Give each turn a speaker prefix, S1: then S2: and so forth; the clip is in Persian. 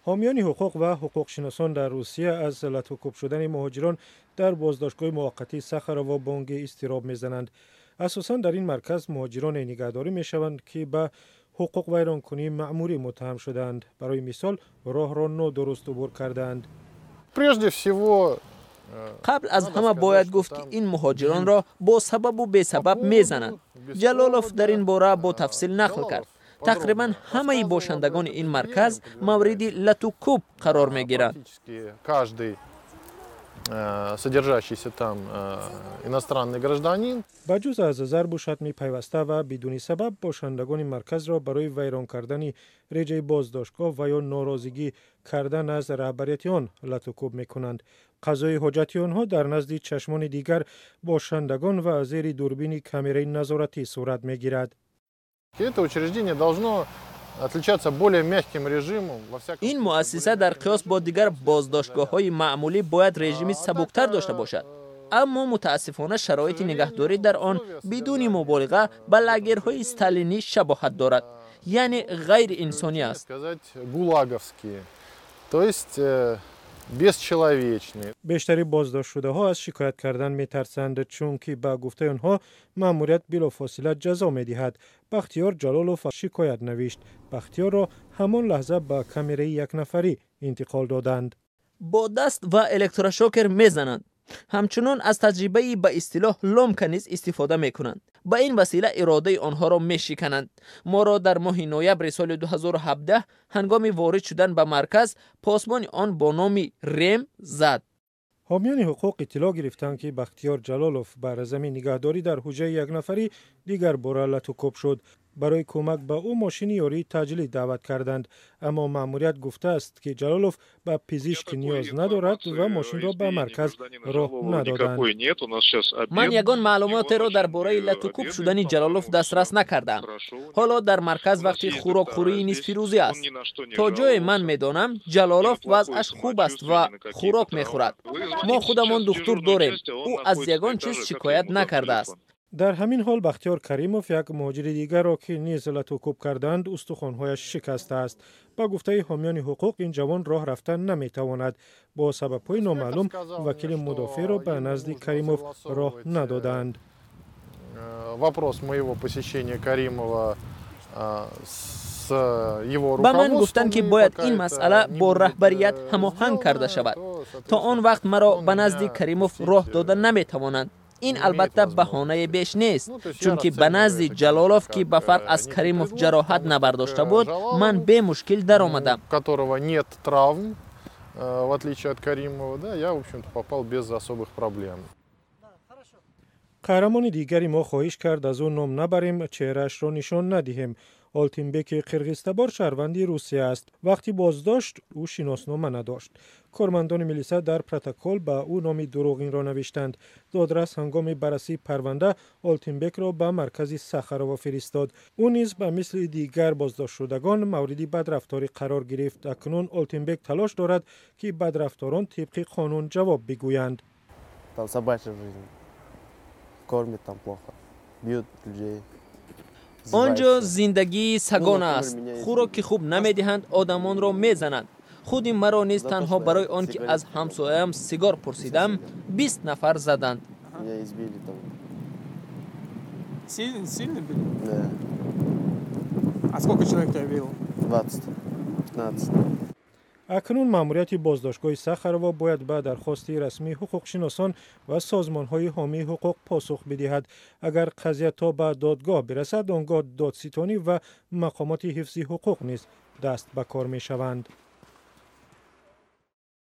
S1: حامیان حقوق و حقوق شناسان در روسیه از لطوکوب شدن مهاجران در بازداشتگاه موقتی سخرا و بانگ اضطراب میزنند. اساساً در این مرکز مهاجران نگهداری میشوند که به حقوق ویرانکنی مأموری متهم شدند. برای مثال راه را نادرست عبور کردند.
S2: قبل از همه باید گفت که این مهاجران را با سبب و بی سبب میزنند. جلالوف در این باره با تفصیل نقل کرد. تقریبا همه باشندگان این مرکز مورد لطوکوب قرار میگیرند.
S1: بجز از ضرب و شتم پیوسته و بدون سبب باشندگان مرکز را برای ویران کردن رجه بازداشتگاه و یا ناراضگی کردن از رهبریت آن لطوکوب میکنند. قضای حاجتی آنها در نزد چشمان دیگر باشندگان و زیر دوربین کامرای نظارتی صورت میگیرد.
S2: این مؤسسه در قیاس با دیگر بازداشتگاه‌های معمولی باید رژیمی سبکتر داشته باشد. اما متاسفانه شرایط نگهداری در آن بدون مبالغه به لاگرهای استالینی شباهت دارد. یعنی غیر انسانی است.
S1: بیشتری بازداشت شده ها از شکایت کردن می ترسند چون که به گفته آنها مأموریت بلافاصله جزا می دهد. بختیار جلالوف شکایت نوشت. بختیار را همان لحظه به کامرای یک نفری انتقال دادند.
S2: با دست و الکتروشوکر می زنند. همچنان از تجربه به اصطلاح لامکا نیز استفاده می کنند. با این وسیله اراده آنها را می شکنند. ما را در ماه نوامبر سال 2017 هنگام وارد شدن به مرکز پاسبان آن با نام ریم زد.
S1: حامیان حقوق اطلاع گرفتند که بختیار جلالوف بر زمین نگهداری در حجره یک نفری دیگر بار لطوکوب شد. برای کمک به او ماشین یاری تجلی دعوت کردند، اما مأموریت گفته است که جلالوف به پزشک نیاز ندارد و ماشین را به مرکز راه ندادند.
S2: من یگان معلومات را درباره لطوکوب شدن جلالوف دسترس نکردم. حالا در مرکز وقتی خوراکخوری نصف روزی است. تا جای من میدانم جلالوف وضعش خوب است و خوراک میخورد. ما خودمان دکتر داریم. او از یگان چیز شکایت نکرده است.
S1: در همین حال بختیار کریموف یک مهاجر دیگر را که نیز لطوکوب کردند استخوان‌هایش شکسته است. با گفته حامیان حقوق این جوان راه رفتن نمیتواند. با سبب‌های نامعلوم وکیل مدافع را به نزد کریموف راه ندادند.
S2: با من گفتند که باید این مسئله با رهبریت هماهنگ کرده شود. تا آن وقت مرا به نزد کریموف راه دادن نمیتوانند. این البته بهانه بیش نیست، چون که به نزد جلالوف که به فرق از کریموف جراحت نبرداشته بود من به مشکل در آمدم.
S1: قهرمان دیگری ما خواهش کرد از او نام نبریم، چهرهش را نشان ندهیم. آلتینبک قرغیزتبار شهروندی روسیه است. وقتی بازداشت او شناسنامه نداشت. کارمندان ملیسا در پروتکل به او نام دروغین را نوشتند. دادرس هنگام بررسی پرونده آلتینبک را به مرکز سخرا فرستاد. او نیز به مثل دیگر بازداشت شدگان مورد بدرفتاری قرار گرفت. اکنون آلتینبک تلاش دارد که بدرفتاران طبق قانون جواب بگویند.
S2: آنجا زندگی سگان است. خوراک خوب نمیدهند، آدمان را میزنند. خود مرا نیز تنها برای آنکه از همسایه‌ام سیگار پرسیدم 20 نفر زدند.
S3: Сильно били? Да. А сколько человек тебя бил?
S1: 15. اکنون مأموریت بازداشتگاه سخرا باید به درخواست رسمی حقوق شناسان و سازمان‌های حامی حقوق پاسخ بدهد. اگر قضیه تا به دادگاه برسد آنگاه دادستانی و مقامات حفظی حقوق نیز دست به کار می‌شوند.